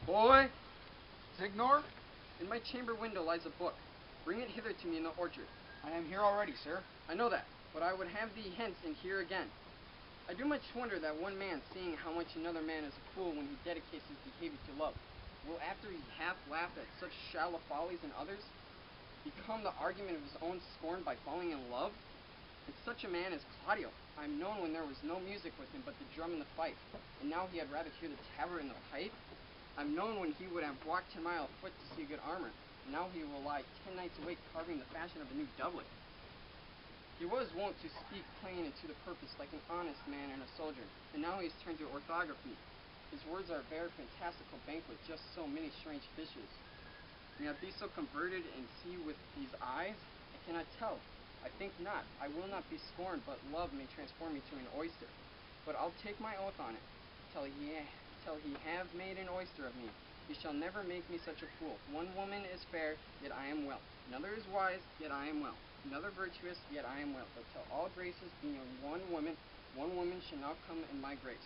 Boy, Signor, in my chamber window lies a book. Bring it hither to me in the orchard. I am here already, sir. I know that, but I would have thee hence and here again. I do much wonder that one man, seeing how much another man is a fool when he dedicates his behavior to love, will, after he hath laughed at such shallow follies in others, become the argument of his own scorn by falling in love? And such a man as Claudio, I am known when there was no music with him but the drum and the fife, and now he had rather hear the tabret and the pipe. I'm known when he would have walked 10 miles afoot to see good armor, and now he will lie 10 nights awake carving the fashion of a new doublet. He was wont to speak plain and to the purpose like an honest man and a soldier, and now he has turned to orthography. His words are a very fantastical banquet, just so many strange fishes. May I be so converted and see with these eyes? I cannot tell. I think not. I will not be scorned, but love may transform me to an oyster. But I'll take my oath on it, till he have made an oyster of me. He shall never make me such a fool. One woman is fair, yet I am well. Another is wise, yet I am well. Another virtuous, yet I am well. But till all graces be in one woman shall now come in my grace.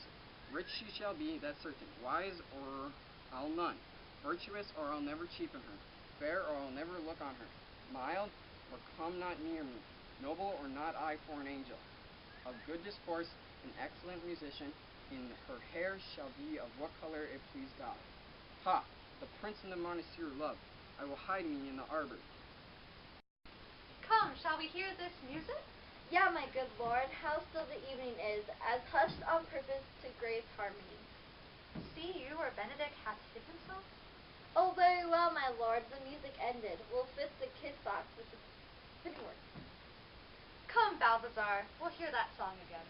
Rich she shall be, that's certain. Wise, or I'll none. Virtuous, or I'll never cheapen her. Fair, or I'll never look on her. Mild, or come not near me. Noble, or not I for an angel. Of good discourse, an excellent musician. In her hair shall be of what color it please God. Ha! The prince and the monasteer love. I will hide me in the arbor. Come, shall we hear this music? Yeah, my good lord, how still the evening is, as hushed on purpose to grace harmony. See you where Benedict hath hid himself? Oh, very well, my lord, the music ended. We'll fit the kiss box with the fitting work. Come, Balthazar, we'll hear that song again.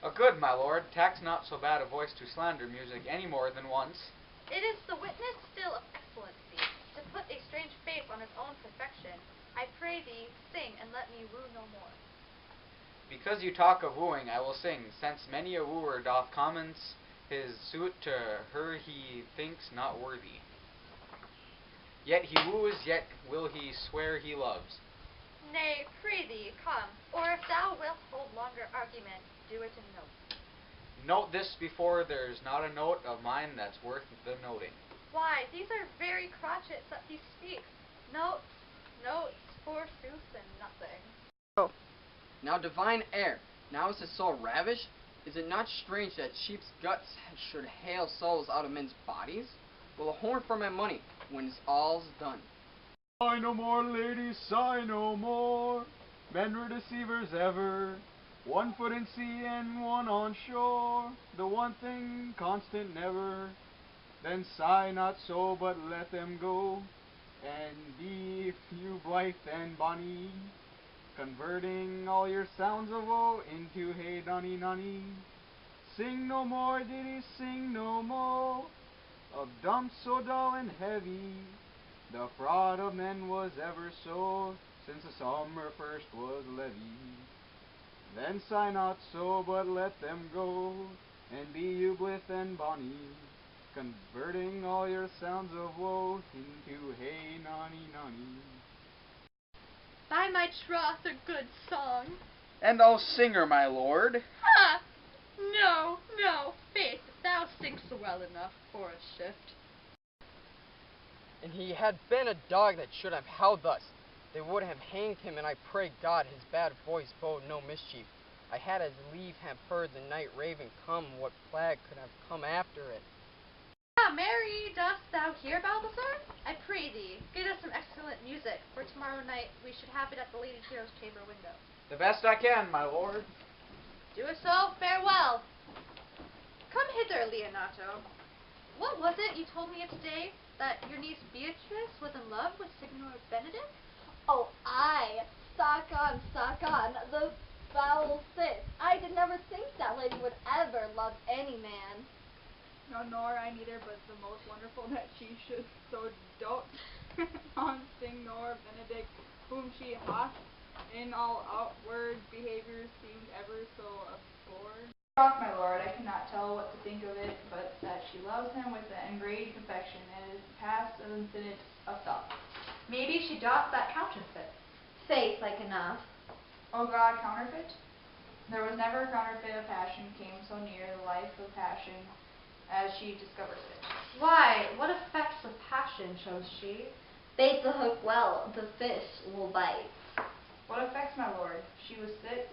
A good, my lord. Tax not so bad a voice to slander music any more than once. It is the witness still of excellency, to put a strange face on his own perfection. I pray thee, sing, and let me woo no more. Because you talk of wooing, I will sing, since many a wooer doth commence his suit to her he thinks not worthy. Yet he woos, yet will he swear he loves. Nay, pray thee, come, or if thou wilt hold longer argument, do it in notes. Note this before there's not a note of mine that's worth the noting. Why, these are very crotchets that he speaks. Notes, forsooth, and nothing. Oh, now divine air, now is his soul ravished? Is it not strange that sheep's guts should hale souls out of men's bodies? Will a horn for my money, when all's done? Sigh no more, ladies, sigh no more. Men were deceivers ever. One foot in sea and one on shore. The one thing constant never. Then sigh not so, but let them go. And be you blithe and bonny, converting all your sounds of woe into hey nonny nonny. Sing no more, ditties, sing no more, of dumps so dull and heavy. The fraud of men was ever so, since the summer first was levied. Then sigh not so, but let them go, and be you blithe and bonny, converting all your sounds of woe into hey nonny nonny. By my troth, a good song. And I'll sing her, my lord. Ha! No, faith, thou sing'st well enough for a shift. And he had been a dog that should have howled thus, they would have hanged him, and I pray God his bad voice bode no mischief. I had as lief have heard the night raven come, what plague could have come after it? Ah, Mary, dost thou hear, Balthazar? I pray thee, get us some excellent music, for tomorrow night we should have it at the Lady Hero's chamber window. The best I can, my lord. Do it so, farewell. Come hither, Leonato. What was it you told me today, that your niece Beatrice was in love with Signor Benedict? Oh, aye, stock on, the foul sis. I did never think that lady would ever love any man. No, nor I neither, but the most wonderful that she should so dote on Signor Benedict, whom she hath in all outward behavior seemed ever so abhorred. Off, my lord, I cannot tell what to think of it, but that she loves him with an ingrained affection, and is past of infinite of thought. Maybe she doth that counterfeit. Faith like enough. O God, counterfeit? There was never a counterfeit of passion came so near the life of passion as she discovers it. Why, what effects of passion shows she? Bait the hook well, the fish will bite. What affects my lord? She was sick.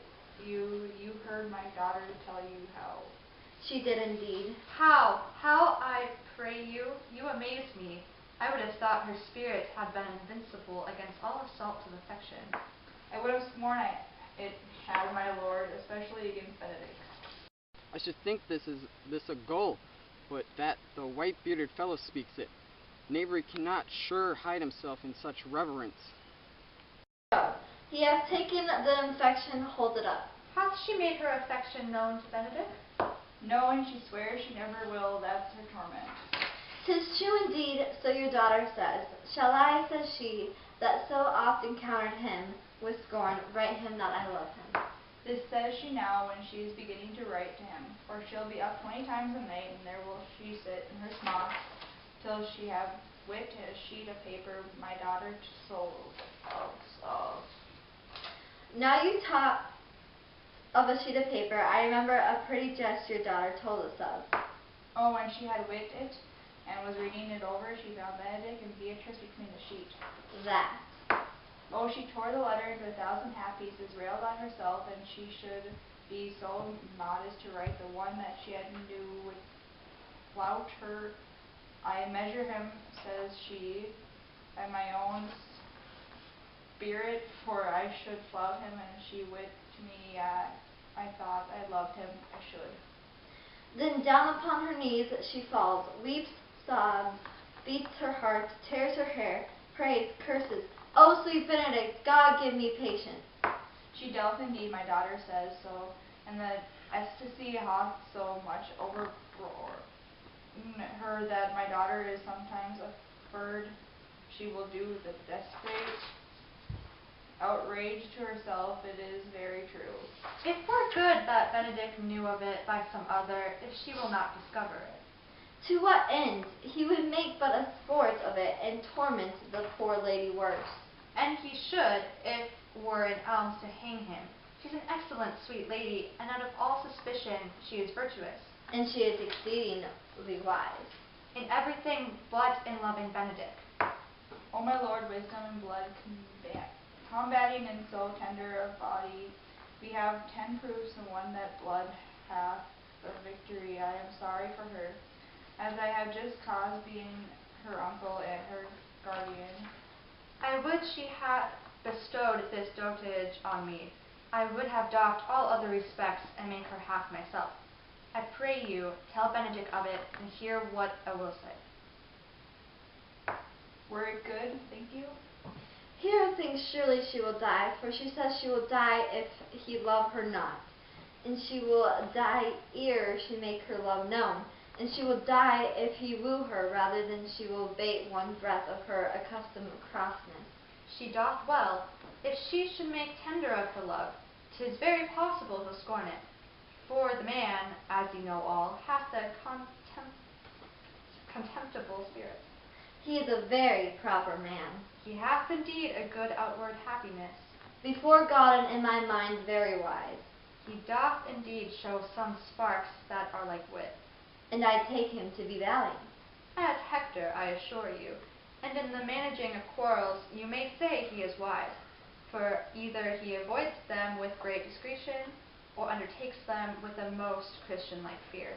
You heard my daughter tell you how. She did indeed. How? How, I pray you? You amaze me. I would have thought her spirit had been invincible against all assaults of affection. I would have sworn it had, my lord, especially against Benedict. I should think this a gull, but that the white-bearded fellow speaks it. Knavery cannot sure hide himself in such reverence. He hath taken the infection, hold it up. Hath she made her affection known to Benedict? No, and she swears she never will. That's her torment. 'Tis true indeed, so your daughter says. Shall I, says she, that so oft encountered him with scorn, write him that I love him? This says she now when she is beginning to write to him, for she'll be up 20 times a night, and there will she sit in her smock, till she have whipped a sheet of paper my daughter to souls. Now you talk of a sheet of paper, I remember a pretty jest your daughter told us of. Oh, when she had whipped it and was reading it over, she found Benedict and Beatrice between the sheet. That. Oh, she tore the letter into 1,000 half pieces, railed on herself, and she should be so modest to write the one that she had knew would flout her. I measure him, says she, by my own spirit, for I should flout him, and she wit to me, I thought I loved him, I should. Then down upon her knees she falls, weeps, sobs, beats her heart, tears her hair, prays, curses. Oh, sweet Benedict, God give me patience. She doth indeed, my daughter says so, and the ecstasy hath so much overbore her that my daughter is sometimes afraid she will do the desperate outrage to herself. It is very true. It were good that Benedict knew of it by some other, if she will not discover it. To what end? He would make but a sport of it, and torment the poor lady worse. And he should, if were an alms to hang him. She's an excellent sweet lady, and out of all suspicion she is virtuous. And she is exceedingly wise. In everything but in loving Benedict. O my lord, wisdom and blood combating in so tender a body, we have 10 proofs, and one that blood hath the victory. I am sorry for her, as I have just cause, being her uncle and her guardian. I would she had bestowed this dotage on me. I would have doffed all other respects, and made her half myself. I pray you, tell Benedict of it, and hear what I will say. Were it good, think you? Hero thinks surely she will die, for she says she will die if he love her not. And she will die ere she make her love known. And she will die if he woo her, rather than she will abate one breath of her accustomed crossness. She doth well. If she should make tender of her love, 'tis very possible he'll scorn it. For the man, as ye know all, hath a contemptible spirit. He is a very proper man. He hath indeed a good outward happiness. Before God and in my mind very wise. He doth indeed show some sparks that are like wit. And I take him to be valiant. As Hector, I assure you. And in the managing of quarrels you may say he is wise, for either he avoids them with great discretion, or undertakes them with a most Christian-like fear.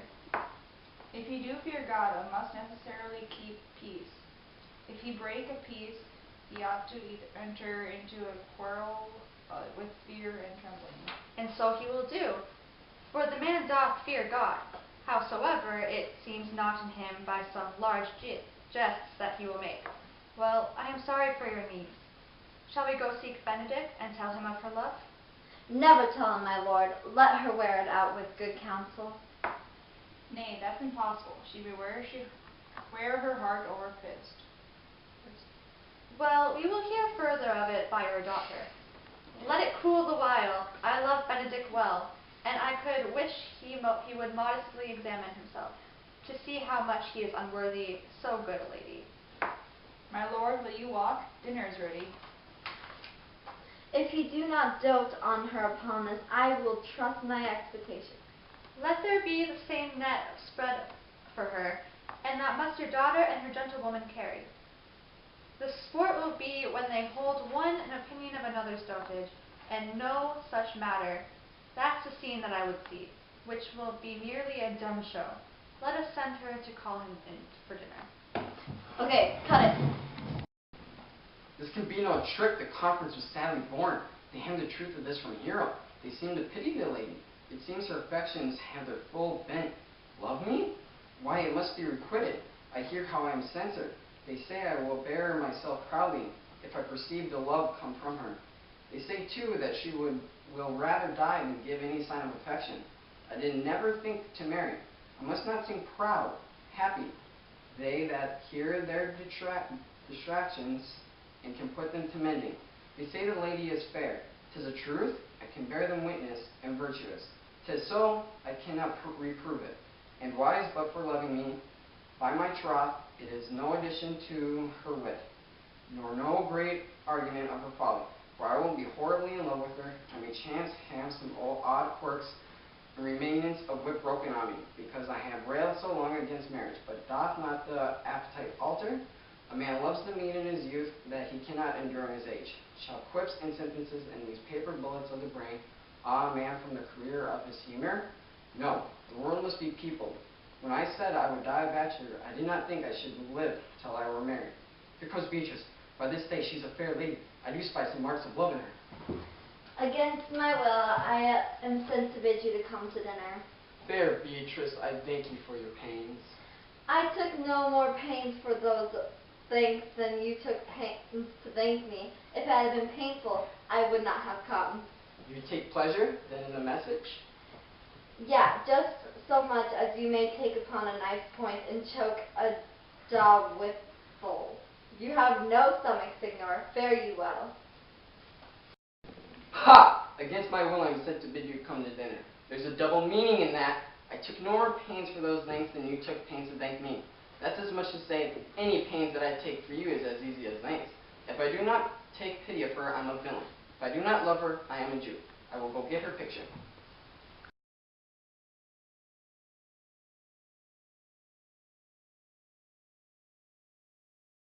If he do fear God, one must necessarily keep peace. If he break a peace, he ought to enter into a quarrel with fear and trembling. And so he will do, for the man doth fear God. Howsoever, it seems not in him by some large jests that he will make. Well, I am sorry for your needs. Shall we go seek Benedict, and tell him of her love? Never tell him, my lord. Let her wear it out with good counsel. Nay, that's impossible. She wear her heart over fist. Well, we will hear further of it by your daughter. Let it cool the while. I love Benedict well, and I could wish he would modestly examine himself, to see how much he is unworthy so good a lady. My lord, will you walk? Dinner is ready. If he do not dote on her upon this, I will trust my expectation. Let there be the same net spread for her, and that must your daughter and her gentlewoman carry. The sport will be when they hold one in opinion of another's dotage, and no such matter. That's the scene that I would see, which will be merely a dumb show. Let us send her to call him in for dinner. Okay, cut it. This can be no trick. The conference was sadly born. They hemmed the truth of this from Hero. They seem to pity the lady. It seems her affections have their full bent. Love me? Why, it must be requited. I hear how I am censored. They say I will bear myself proudly if I perceive the love come from her. They say, too, that she will rather die than give any sign of affection. I did never think to marry. I must not seem proud, happy. They that hear their distractions and can put them to mending. They say the lady is fair. 'Tis a truth, I can bear them witness, and virtuous. 'Tis so, I cannot reprove it. And wise but for loving me, by my troth, it is no addition to her wit, nor no great argument of her folly. For I will be horribly in love with her, I may chance have some odd quirks and remainance of wit broken on me, because I have railed so long against marriage. But doth not the appetite alter? A man loves the meat in his youth that he cannot endure in his age. Shall quips and sentences and these paper bullets of the brain awe a man from the career of his humor? No, the world must be peopled. When I said I would die a bachelor, I did not think I should live till I were married. Here comes Beatrice. By this day she's a fair lady. I do spy some marks of love in her. Against my will, I am sent to bid you to come to dinner. Fair Beatrice, I thank you for your pains. I took no more pains for those thanks than you took pains to thank me. If it had been painful, I would not have come. You take pleasure, then, in the message? Yeah, just so much as you may take upon a knife point and choke a dog with full. You have no stomach, Signor. Fare you well. Ha! Against my will I am sent to bid you come to dinner. There's a double meaning in that. I took no more pains for those thanks than you took pains to thank me. That's as much as say, any pains that I take for you is as easy as thanks. If I do not take pity of her, I'm a villain. If I do not love her, I am a Jew. I will go get her picture.